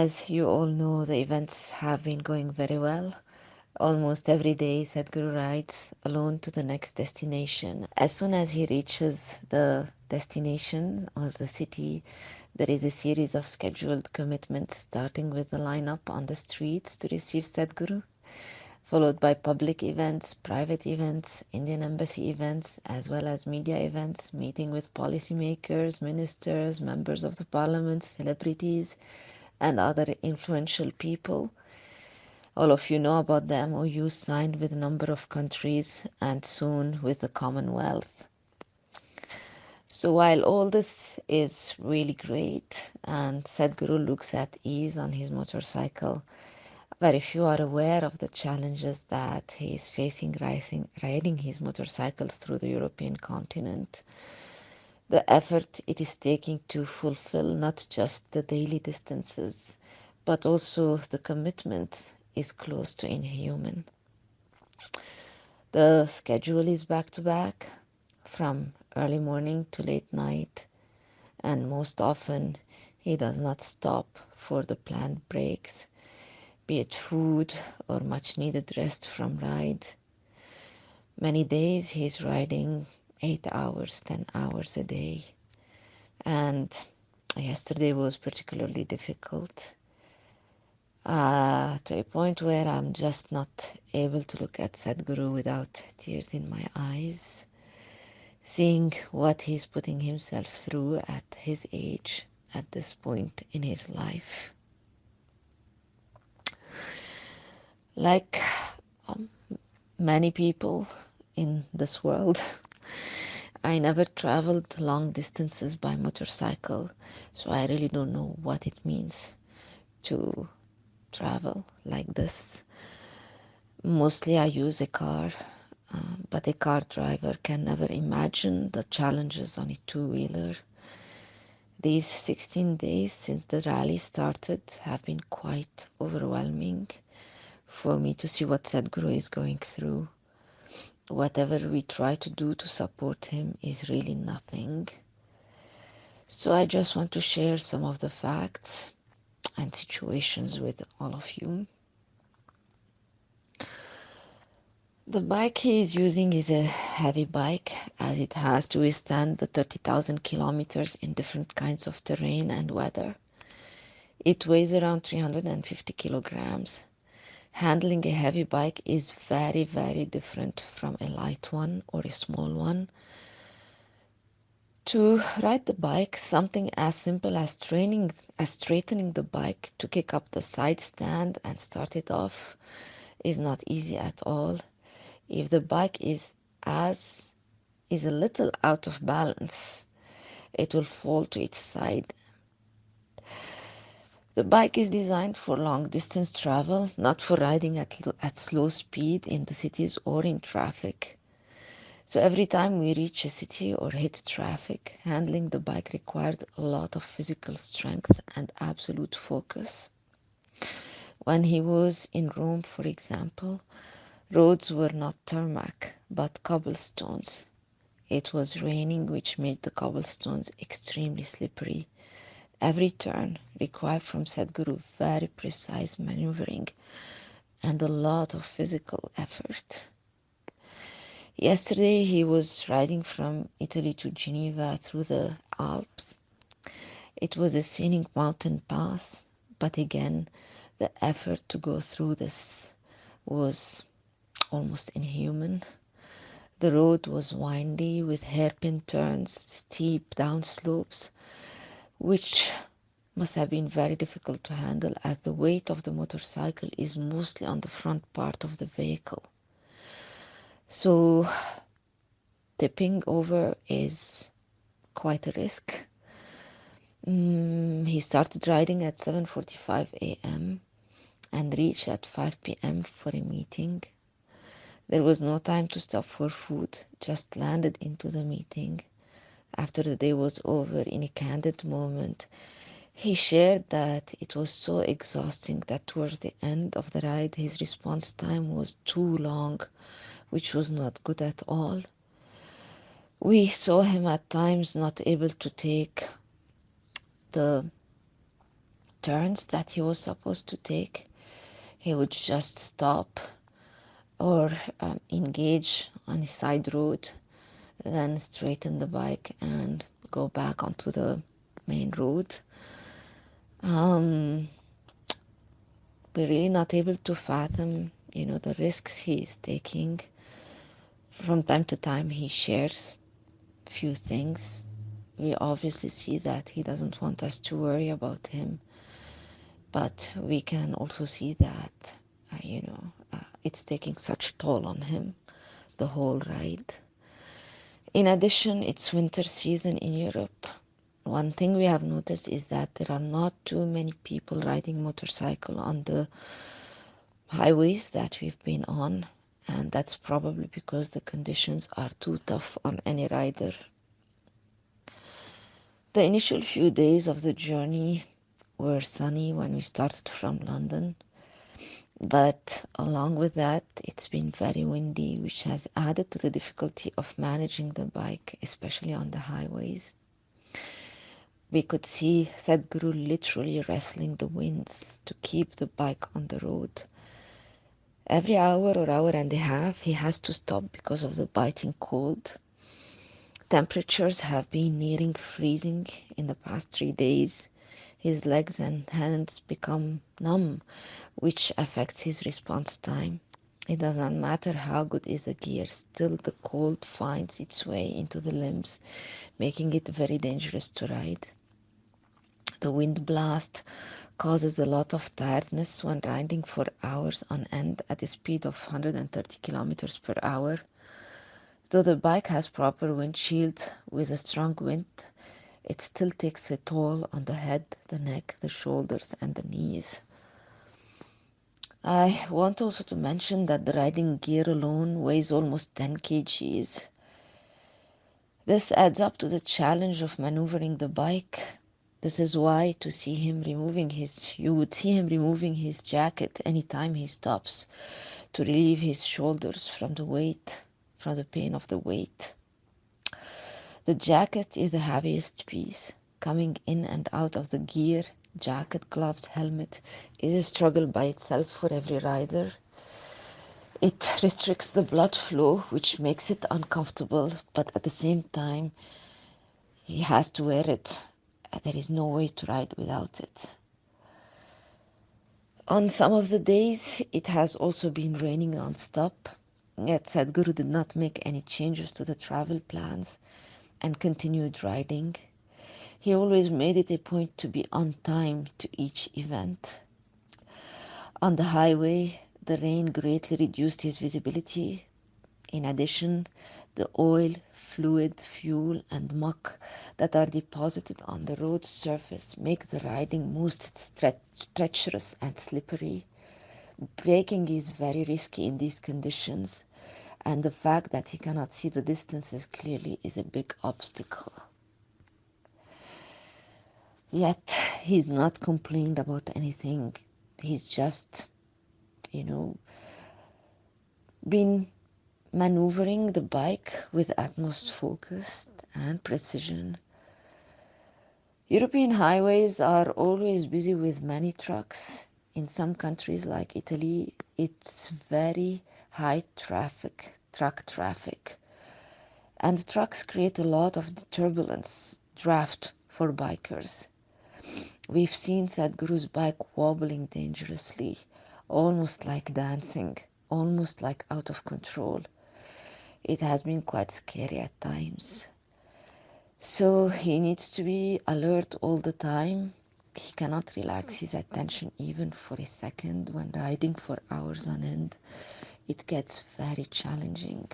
As you all know, the events have been going very well. Almost every day, Sadhguru rides alone to the next destination. As soon as he reaches the destination or the city, there is a series of scheduled commitments, starting with the lineup on the streets to receive Sadhguru, followed by public events, private events, Indian embassy events, as well as media events, meeting with policymakers, ministers, members of the parliament, celebrities, and other influential people. All of you know about the MOU signed with a number of countries and soon with the Commonwealth. So while all this is really great and Sadhguru looks at ease on his motorcycle, very few are aware of the challenges that he is facing riding his motorcycle through the European continent. The effort it is taking to fulfill not just the daily distances, but also the commitment is close to inhuman. The schedule is back to back from early morning to late night, and most often he does not stop for the planned breaks, be it food or much needed rest from ride. Many days he's riding 8 hours, 10 hours a day, and yesterday was particularly difficult to a point where I'm just not able to look at Sadhguru without tears in my eyes, seeing what he's putting himself through at his age, at this point in his life. Like um, many people in this world, I never traveled long distances by motorcycle, so I really don't know what it means to travel like this. Mostly I use a car, but a car driver can never imagine the challenges on a two-wheeler. These 16 days since the rally started have been quite overwhelming for me to see what Sadhguru is going through. Whatever we try to do to support him is really nothing. So I just want to share some of the facts and situations with all of you. The bike he is using is a heavy bike, as it has to withstand the 30,000 kilometers in different kinds of terrain and weather. It weighs around 350 kilograms. Handling a heavy bike is very, very different from a light one or a small one. To ride the bike, something as simple as straightening the bike to kick up the side stand and start it off is not easy at all. If the bike is a little out of balance, it will fall to its side. The bike is designed for long distance travel, not for riding at slow speed in the cities or in traffic. So every time we reach a city or hit traffic, handling the bike requires a lot of physical strength and absolute focus. When he was in Rome, for example, roads were not tarmac, but cobblestones. It was raining, which made the cobblestones extremely slippery. Every turn required from Sadhguru very precise maneuvering and a lot of physical effort. Yesterday he was riding from Italy to Geneva through the Alps. It was a scenic mountain pass, but again, the effort to go through this was almost inhuman. The road was windy with hairpin turns, steep downslopes, which must have been very difficult to handle as the weight of the motorcycle is mostly on the front part of the vehicle. So tipping over is quite a risk. He started riding at 7:45 a.m. and reached at 5 p.m. for a meeting. There was no time to stop for food, just landed into the meeting. After the day was over, in a candid moment, he shared that it was so exhausting that towards the end of the ride, his response time was too long, which was not good at all. We saw him at times not able to take the turns that he was supposed to take, he would just stop or engage on a side road, then straighten the bike and go back onto the main road. Um, we're really not able to fathom, the risks he is taking. From time to time, he shares few things. We obviously see that he doesn't want us to worry about him, but we can also see that, it's taking such toll on him, the whole ride. In addition, it's winter season in Europe. One thing we have noticed is that there are not too many people riding motorcycle on the highways that we've been on, and that's probably because the conditions are too tough on any rider. The initial few days of the journey were sunny when we started from London, but along with that, it's been very windy, which has added to the difficulty of managing the bike, especially on the highways. We could see Sadhguru literally wrestling the winds to keep the bike on the road. Every hour or hour and a half, he has to stop because of the biting cold. Temperatures have been nearing freezing in the past 3 days. His legs and hands become numb, which affects his response time. It doesn't matter how good is the gear, still the cold finds its way into the limbs, making it very dangerous to ride. The wind blast causes a lot of tiredness when riding for hours on end at a speed of 130 kilometers per hour. Though the bike has proper windshield with a strong wind, it still takes a toll on the head, the neck, the shoulders, and the knees. I want also to mention that the riding gear alone weighs almost 10 kgs. This adds up to the challenge of maneuvering the bike. This is why you would see him removing his jacket anytime he stops to relieve his shoulders from the pain of the weight. The jacket is the heaviest piece. Coming in and out of the gear, jacket, gloves, helmet is a struggle by itself for every rider. It restricts the blood flow, which makes it uncomfortable, but at the same time, he has to wear it. There is no way to ride without it. On some of the days, it has also been raining non-stop, yet Sadhguru did not make any changes to the travel plans and continued riding. He always made it a point to be on time to each event. On the highway, the rain greatly reduced his visibility. In addition, the oil, fluid, fuel, and muck that are deposited on the road surface make the riding most treacherous and slippery. Braking is very risky in these conditions, and the fact that he cannot see the distances clearly is a big obstacle. Yet he's not complaining about anything. He's just, been maneuvering the bike with utmost focus and precision. European highways are always busy with many trucks. In some countries like Italy, it's very high traffic, truck traffic. And trucks create a lot of turbulence, draft for bikers. We've seen Sadhguru's bike wobbling dangerously, almost like dancing, almost like out of control. It has been quite scary at times. So he needs to be alert all the time. He cannot relax his attention even for a second when riding for hours on end. It gets very challenging.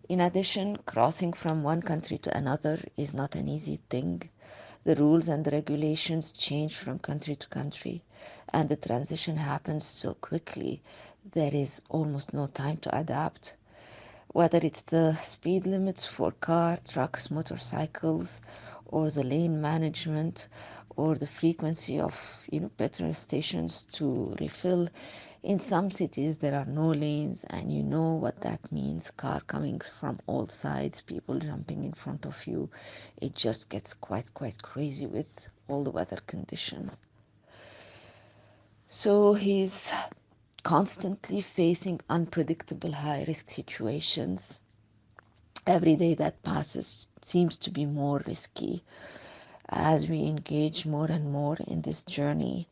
In addition, crossing from one country to another is not an easy thing. The rules and the regulations change from country to country, and the transition happens so quickly, there is almost no time to adapt. Whether it's the speed limits for car, trucks, motorcycles, or the lane management, or the frequency of petrol stations to refill. In some cities there are no lanes, and you know what that means: car coming from all sides, people jumping in front of you. It just gets quite crazy with all the weather conditions. So he's constantly facing unpredictable high risk situations. Every day that passes seems to be more risky as we engage more and more in this journey.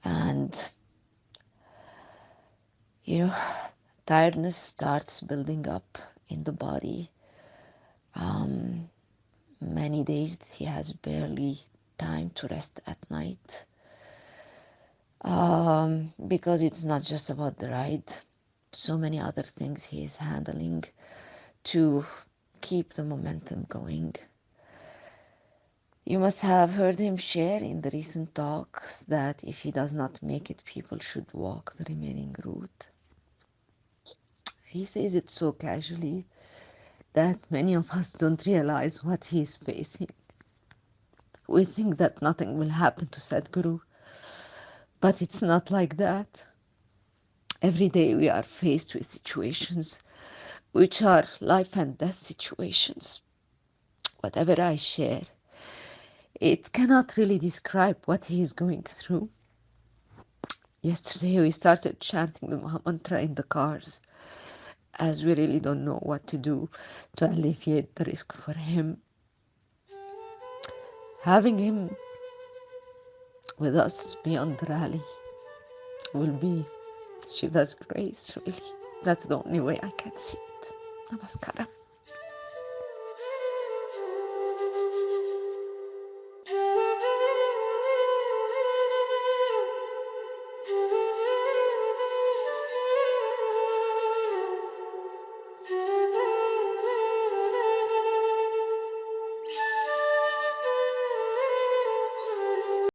And, you know, tiredness starts building up in the body. Many days he has barely time to rest at night, because it's not just about the ride. So many other things he is handling to keep the momentum going. You must have heard him share in the recent talks that if he does not make it, people should walk the remaining route. He says it so casually that many of us don't realize what he is facing. We think that nothing will happen to Sadhguru, but it's not like that. Every day we are faced with situations which are life and death situations. Whatever I share, it cannot really describe what he is going through. Yesterday we started chanting the Maha Mantra in the cars, as we really don't know what to do to alleviate the risk for him. Having him with us beyond the rally will be Shiva's grace, really. That's the only way I can see it. Namaskara.